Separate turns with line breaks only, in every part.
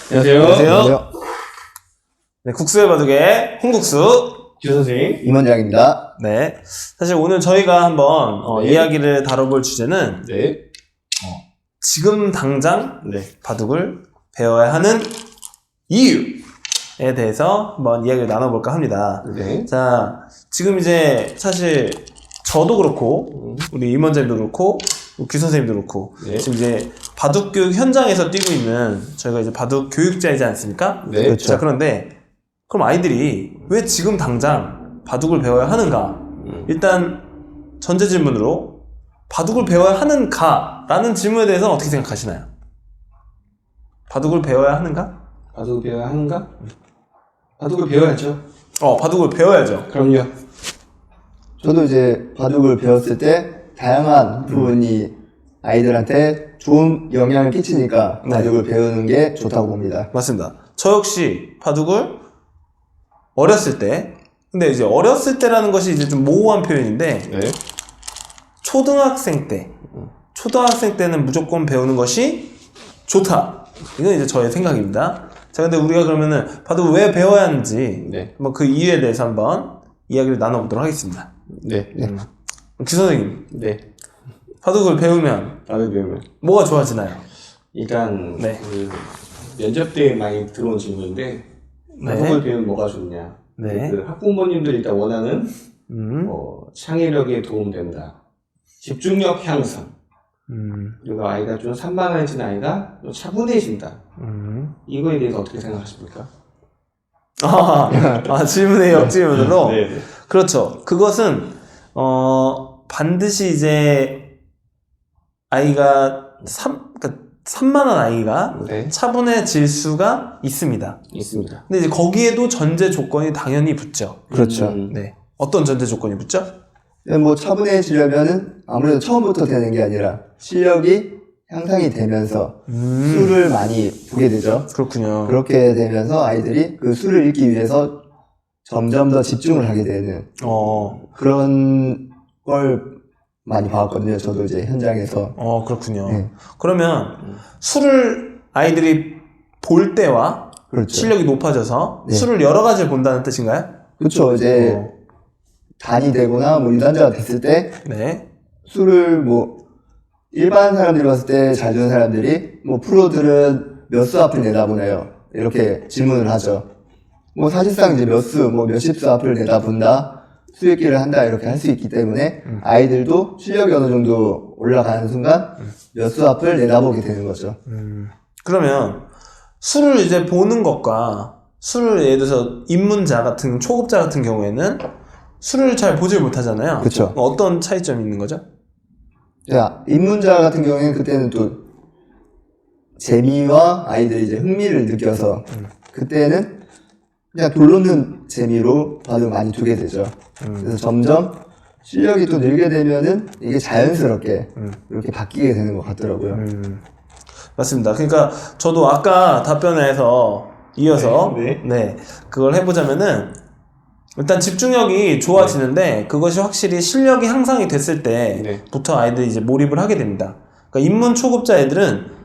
안녕하세요. 네, 국수의 바둑의 홍국수
주선생
임원장입니다.
네, 사실 오늘 저희가 한번
네.
이야기를 다뤄볼 주제는
네.
지금 당장
네.
바둑을 배워야 하는 이유에 대해서 한번 이야기를 나눠볼까 합니다.
네.
자, 지금 이제 사실 저도 그렇고 우리 임원장님도 그렇고 귀 선생님도 그렇고
네.
지금 이제 바둑 교육 현장에서 뛰고 있는 저희가 이제 바둑 교육자이지 않습니까?
네.
그렇죠.
자, 그런데 그럼 아이들이 왜 지금 당장 바둑을 배워야 하는가? 일단 전제 질문으로 바둑을 배워야 하는가? 라는 질문에 대해서는 어떻게 생각하시나요? 바둑을 배워야 하는가?
바둑을 배워야 하는가? 바둑을 배워야죠.
바둑을 배워야죠.
그럼요.
저도 이제 바둑을 배웠을 때 다양한 부분이 아이들한테 좋은 영향을 끼치니까
네.
바둑을 배우는 게 좋다고 봅니다.
맞습니다. 저 역시 바둑을 어렸을 때, 근데 이제 어렸을 때라는 것이 이제 좀 모호한 표현인데,
네.
초등학생 때는 무조건 배우는 것이 좋다. 이건 이제 저의 생각입니다. 자, 근데 우리가 그러면은 바둑을 왜 배워야 하는지,
네.
뭐 그 이유에 대해서 한번 이야기를 나눠보도록 하겠습니다.
네.
귀 선생님,
네.
바둑을 배우면
바둑 배우면
뭐가 좋아지나요?
일단
네.
그 면접 때 많이 들어온 질문인데 바둑을 배우면 뭐가 좋냐?
네.
그 학부모님들이 일단 원하는 창의력에 도움된다. 집중력 향상. 그리고 아이가 좀 산만해진 아이가 좀 차분해진다. 이거에 대해서 어떻게 생각하십니까?
질문의 역질문으로?
네.
그렇죠. 그것은, 반드시 이제, 아이가, 산만한 아이가
네.
차분해질 수가 있습니다.
있습니다.
근데 이제 거기에도 전제 조건이 당연히 붙죠.
그렇죠.
네. 어떤 전제 조건이 붙죠?
뭐 차분해지려면은 아무래도 처음부터 되는 게 아니라 실력이 향상이 되면서 수를 많이 보게 되죠.
그렇군요.
그렇게 되면서 아이들이 그 수를 읽기 위해서 점점 더 집중을 하게 되는 그런 걸 많이 봐왔거든요. 저도 이제 현장에서.
그렇군요.
네.
그러면 수를 아이들이 볼 때와
그렇죠.
실력이 높아져서
네.
수를 여러 가지를 본다는 뜻인가요?
그렇죠. 이제 단이 되거나 뭐 유단자가 됐을 때
네.
수를 뭐 일반 사람들이 봤을 때 잘 두는 사람들이 뭐 프로들은 몇 수 앞을 내다보나요? 이렇게 질문을 하죠. 뭐 사실상 이제 몇 수, 뭐 몇십 수 앞을 내다본다, 수 읽기를 한다 이렇게 할 수 있기 때문에 아이들도 실력이 어느 정도 올라가는 순간 몇 수 앞을 내다보게 되는 거죠.
그러면 수를 이제 보는 것과 수를 예를 들어서 입문자 같은 초급자 같은 경우에는 수를 잘 보질 못하잖아요.
그쵸.
어떤 차이점이 있는 거죠?
자, 입문자 같은 경우에는 그때는 또 재미와 아이들이 이제 흥미를 느껴서 그때는 그냥 돌놓는 재미로 바둑을 많이 두게 되죠. 그래서 점점 실력이 또 늘게 되면은 이게 자연스럽게 이렇게 바뀌게 되는 것 같더라고요.
맞습니다. 그러니까 저도 아까 답변에서 이어서
네.
그걸 해보자면은 일단 집중력이 좋아지는데 그것이 확실히 실력이 향상이 됐을 때부터 아이들이 이제 몰입을 하게 됩니다. 그러니까 입문 초급자 애들은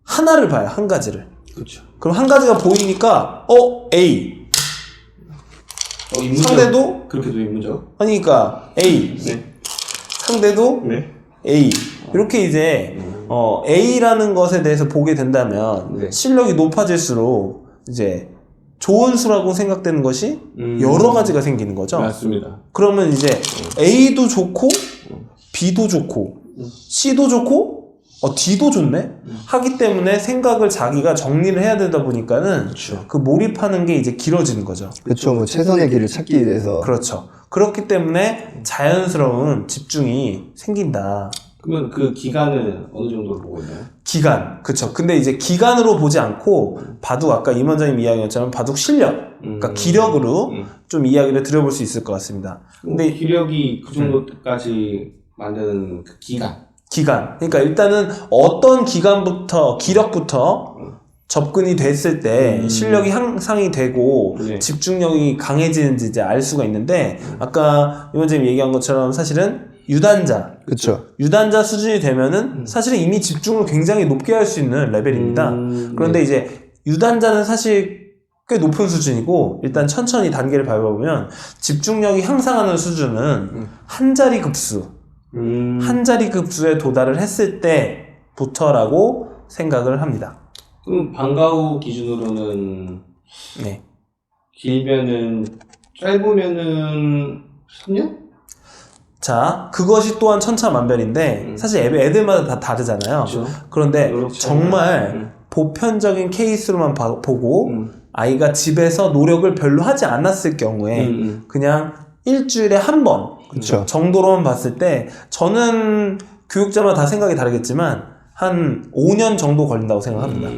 하나를 봐요. 한 가지를.
그렇죠.
그럼 한 가지가 보이니까 A. 상대도
그렇게도 입문죠.
아니 그러니까 A.
네.
상대도
네.
A. 이렇게 이제 A라는 것에 대해서 보게 된다면
네.
실력이 높아질수록 이제 좋은 수라고 생각되는 것이 여러 가지가 생기는 거죠.
맞습니다.
그러면 이제 A도 좋고 B도 좋고 C도 좋고 D도 좋네? 하기 때문에 생각을 자기가 정리를 해야 되다 보니까는
그렇죠.
그 몰입하는 게 이제 길어지는 거죠.
그렇죠. 뭐 최선의 길을 찾기 위해서.
그렇죠. 그렇기 때문에 자연스러운 집중이 생긴다.
그러면 그 기간은 어느 정도로 보고 있나요?
기간, 그쵸. 근데 이제 기간으로 보지 않고 바둑 아까 임원장님 이야기했처럼 바둑 실력, 그러니까 기력으로 좀 이야기를 드려볼 수 있을 것 같습니다. 근데
기력이 그 정도까지 만드는 그
기간, 그러니까 일단은 어떤 기력부터 접근이 됐을 때 실력이 향상이 되고
네.
집중력이 강해지는지 이제 알 수가 있는데 아까 임원장님 얘기한 것처럼 사실은 유단자 수준이 되면은 사실은 이미 집중을 굉장히 높게 할 수 있는 레벨입니다. 그런데 이제 유단자는 사실 꽤 높은 수준이고 일단 천천히 단계를 밟아보면 집중력이 향상하는 수준은 한 자리 급수 한 자리 급수에 도달을 했을 때부터라고 생각을 합니다.
그럼 방과후 기준으로는
네.
길면은 짧으면은 3년?
자, 그것이 또한 천차만별인데 사실 애들마다 다 다르잖아요.
그렇죠.
그런데
노력 차이가.
정말 보편적인 케이스로만 보고 아이가 집에서 노력을 별로 하지 않았을 경우에 그냥 일주일에 한 번
그쵸.
정도로만 봤을 때 저는 교육자마다 다 생각이 다르겠지만 한 5년 정도 걸린다고 생각합니다.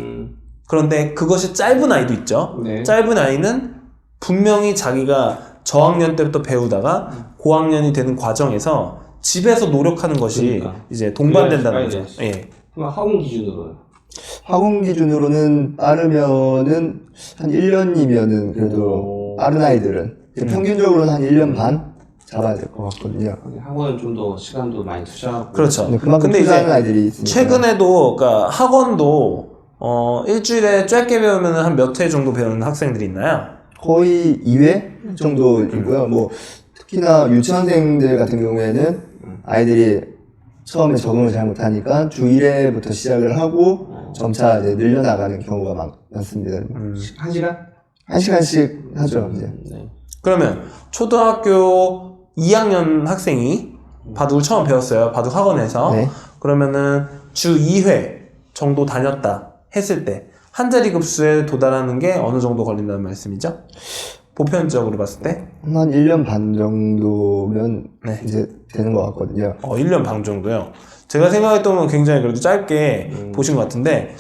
그런데 그것이 짧은 아이도 있죠.
네.
짧은 아이는 분명히 자기가 저학년 때부터 배우다가 고학년이 되는 과정에서 집에서 노력하는 것이
그러니까.
이제 동반된다는 거죠.
그래야지.
예.
그럼 학원 기준으로는?
학원 기준으로는 빠르면은 한 1년이면은 그래도 빠른 아이들은 평균적으로는 한 1년 반 잡아야 될 것 같거든요.
학원은 좀 더 시간도 많이 투자하고.
그렇죠.
근데 그만큼
근데
투자하는
이제
아이들이 있으니까.
최근에도 그러니까 학원도 일주일에 짧게 배우면 한 몇 회 정도 배우는 학생들이 있나요?
거의 2회 정도 있고요. 뭐 특히나 유치원생들 같은 경우에는 아이들이 처음에 적응을 잘 못하니까 주 1회부터 시작을 하고 점차 이제 늘려나가는 경우가 많습니다.
1시간?
1시간씩 하죠, 이제.
네.
그러면 초등학교 2학년 학생이 바둑을 처음 배웠어요. 바둑 학원에서.
네.
그러면은 주 2회 정도 다녔다 했을 때 한 자리 급수에 도달하는 게 어느 정도 걸린다는 말씀이죠? 보편적으로 봤을 때?
한 1년 반 정도면
네.
이제 되는 것 같거든요.
1년 반 정도요. 제가 생각했던 건 굉장히 그래도 짧게 보신 것 같은데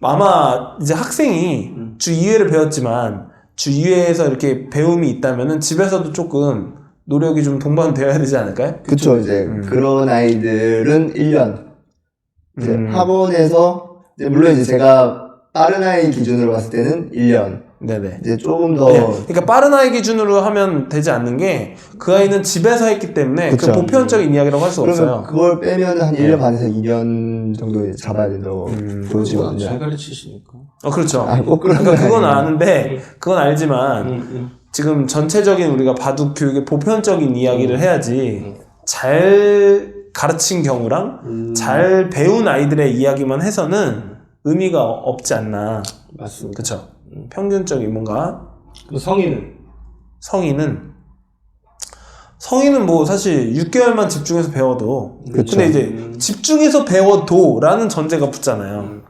아마 이제 학생이 주 2회를 배웠지만 주 2회에서 이렇게 배움이 있다면은 집에서도 조금 노력이 좀 동반되어야 되지 않을까요?
그쵸, 이제 그런 아이들은 1년. 이제 학원에서, 이제 물론 이제 제가 빠른 아이 기준으로 봤을 때는 1년.
네네.
이제 조금 더.
그러니까 빠른 아이 기준으로 하면 되지 않는 게 그 아이는 집에서 했기 때문에 그
그쵸.
보편적인 이야기라고 할 수가
그러면
없어요.
그걸 빼면 한 1년 반에서 2년 정도 이제 잡아야 된다고 보여지거든요.
잘 가르치시니까.
그렇죠.
꼭 그런
그러니까
건
그건
아니에요.
아는데 그건 알지만 지금 전체적인 우리가 바둑 교육의 보편적인 이야기를 해야지 잘 가르친 경우랑 잘 배운 아이들의 이야기만 해서는 의미가 없지 않나.
맞습니다.
그쵸? 평균적인 뭔가
그럼 성인은?
성인은 뭐 사실 6개월만 집중해서 배워도
그쵸.
근데 이제 집중해서 배워도 라는 전제가 붙잖아요.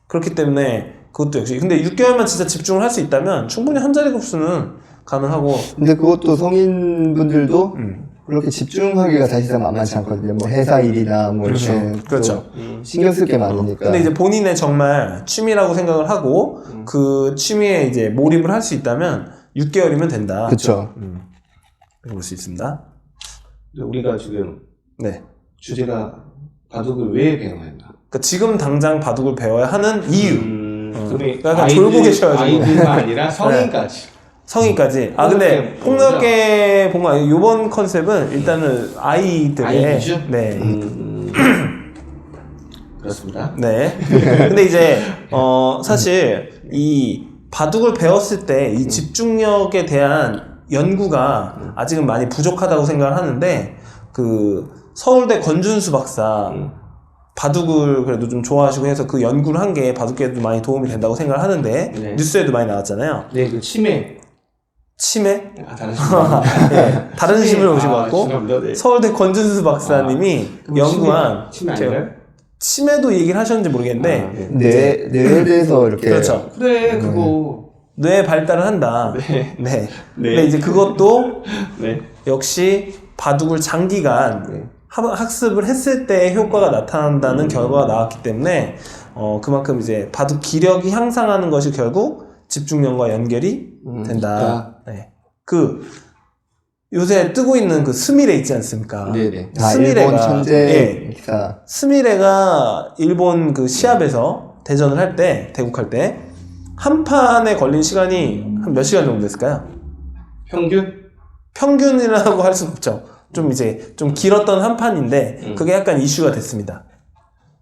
그렇기 때문에 그것도 역시 근데 6개월만 진짜 집중을 할 수 있다면 충분히 한 자리 급수는 가능하고
근데 그것도 성인분들도 그렇게 집중하기가 사실상 만만치 않거든요. 뭐 회사 일이나 뭐 이렇게.
그렇죠.
또 신경 쓸 게 많으니까.
근데 이제 본인의 정말 취미라고 생각을 하고 그 취미에 이제 몰입을 할 수 있다면 6개월이면 된다.
그쵸.
볼 수 있습니다.
우리가 지금
네.
주제가 바둑을 왜 배워야 했나?
그러니까 지금 당장 바둑을 배워야 하는 이유.
그러면
약간 졸고 계셔가지고.
아이들만 아니라 성인까지.
성인까지. 근데 폭넓게 본 거 아니에요. 이번 컨셉은 일단은 아이들의.
아이 기준?
네.
그렇습니다.
네. 근데 이제, 사실 이 바둑을 배웠을 때 이 집중력에 대한 연구가 아직은 많이 부족하다고 생각을 하는데, 그 서울대 권준수 박사 바둑을 그래도 좀 좋아하시고 해서 그 연구를 한 게 바둑계에도 많이 도움이 된다고 생각을 하는데,
네.
뉴스에도 많이 나왔잖아요.
네, 그 치매.
치매?
다른 친구.
네, 다른 신문을 오신 것 같고
죄송합니다. 네.
서울대 권준수 박사님이 연구한
치매
제가
아닌가요?
치매도 얘기를 하셨는지 모르겠는데
뇌에 대해서 이렇게.
그렇죠.
그래, 그거.
뇌 발달을 한다.
네.
네. 근데 이제 그것도
네.
역시 바둑을 장기간 학습을 했을 때 효과가 나타난다는 결과가 나왔기 때문에 그만큼 이제 바둑 기력이 향상하는 것이 결국 집중력과 연결이 된다. 네. 그 요새 뜨고 있는 그 스미레 있지 않습니까?
네네.
일본 천재
예,
기사.
스미레가 일본 그 시합에서 대전을 할 때, 대국할 때 한 판에 걸린 시간이 한 몇 시간 정도 됐을까요?
평균?
평균이라고 할 수는 없죠. 좀 이제 좀 길었던 한 판인데 그게 약간 이슈가 됐습니다.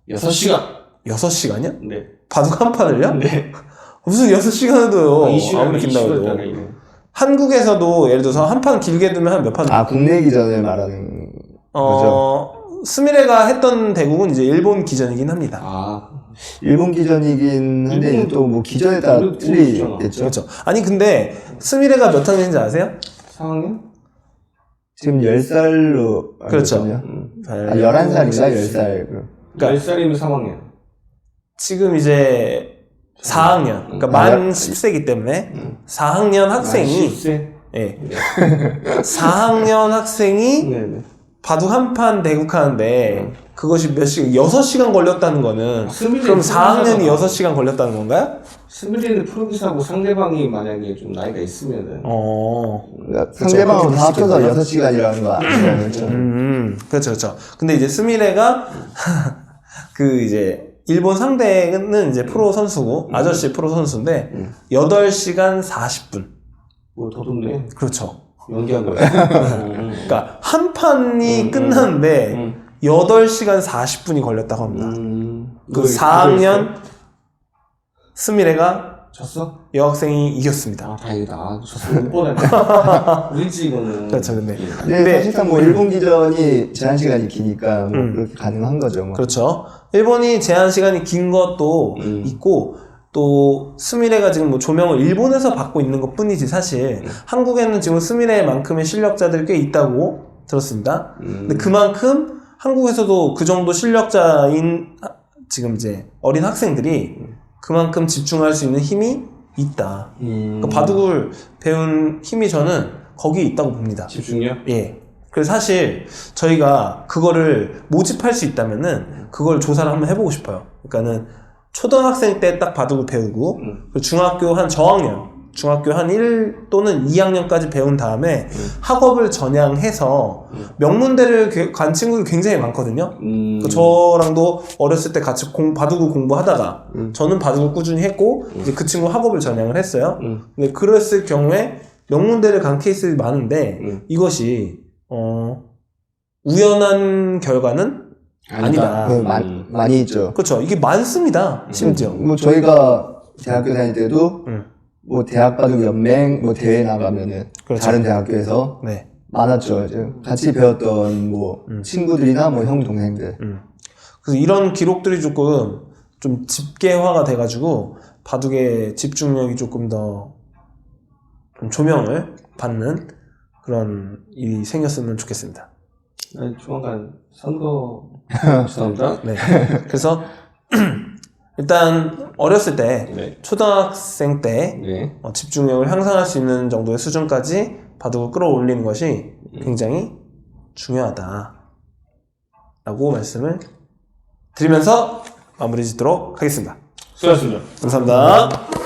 6시간.
6시간이요?
네.
바둑 한 판을요?
네.
무슨 6시간에도요.
이슈가
아무리 긴다고 해도.
이슈였잖아, 이거.
한국에서도 예를 들어서 한 판 길게 두면 한 몇 판?
아, 국내 기전을 말하는 거죠.
스미레가 했던 대국은 이제 일본 기전이긴 합니다.
아,
일본 기전이긴 한데
일본도
또 뭐 기전에 따라
우리
틀리겠죠.
그렇죠. 아니 근데 스미레가 몇 학년인지 아세요?
상황이요?
지금 10살로
그렇죠.
아, 11살인가 10살.
그러니까
10살이면 3학년.
지금 이제 4학년, 그러니까 만 10세기 때문에 4학년 학생이
10세?
예. 4학년 학생이
네네.
바둑 한 판 대국하는데 그것이 몇 시간, 6시간 걸렸다는 거는
스미레
그럼 4학년이
프로기사가
6시간 걸렸다는 건가요?
스미레는 프로기사고 상대방이 만약에 좀 나이가 있으면은
그러니까 상대방하고
그렇게
다 합쳐서
보시겠네요.
6시간이라는 거 아니에요? 그렇죠.
그렇죠, 그렇죠. 근데 이제 스미레가 그 이제 일본 상대는 이제 프로 선수고 아저씨 프로 선수인데 8시간 40분.
뭐 더듬네.
그렇죠.
연기한 거야.
그러니까 한 판이 끝났는데 8시간 40분이 걸렸다고 합니다. 그 4학년 스미레가
졌어?
여학생이 이겼습니다.
아 다행이다. 아, 졌으면 못 보냈다. 우리지 이거는.
그렇죠, 근데.
근데 사실상 뭐 일본 기전이 제한 시간이 기니까 뭐 그렇게 가능한 거죠. 뭐.
그렇죠. 일본이 제한 시간이 긴 것도 있고 또 스미레가 지금 뭐 조명을 일본에서 받고 있는 것 뿐이지 사실 한국에는 지금 스미레만큼의 실력자들이 꽤 있다고 들었습니다. 근데 그만큼 한국에서도 그 정도 실력자인 지금 이제 어린 학생들이 그만큼 집중할 수 있는 힘이 있다. 그러니까 바둑을 배운 힘이 저는 거기에 있다고 봅니다.
집중력?
예. 그래서 사실 저희가 그거를 모집할 수 있다면은 그걸 조사를 한번 해보고 싶어요. 그러니까는 초등학생 때 딱 바둑을 배우고 그리고 중학교 한 저학년, 중학교 한 1 또는 2학년까지 배운 다음에 학업을 전향해서 명문대를 간 친구들 굉장히 많거든요. 저랑도 어렸을 때 같이 바둑을 공부하다가 저는 바둑을 꾸준히 했고 이제 그 친구 학업을 전향을 했어요. 근데 그랬을 경우에 명문대를 간 케이스들이 많은데 이것이 우연한 결과는 아니다.
많이 있죠.
그렇죠. 이게 많습니다. 심지어.
뭐 저희가 대학교 다닐 때도 뭐 대학바둑 연맹 뭐 대회 나가면은
그렇죠.
다른 대학교에서
네.
많았죠. 이제 같이 배웠던 뭐 친구들이나 뭐 형 동생들.
그래서 이런 기록들이 조금 좀 집계화가 돼가지고 바둑의 집중력이 조금 더 좀 조명을 받는 그런 일이 생겼으면 좋겠습니다.
아니, 조만간 선거 죄송합니다.
네. 그래서 일단 어렸을 때
네.
초등학생 때
네.
집중력을 향상할 수 있는 정도의 수준까지 바둑을 끌어올리는 것이 굉장히 중요하다 라고 말씀을 드리면서 마무리 짓도록 하겠습니다.
수고하셨습니다.
감사합니다.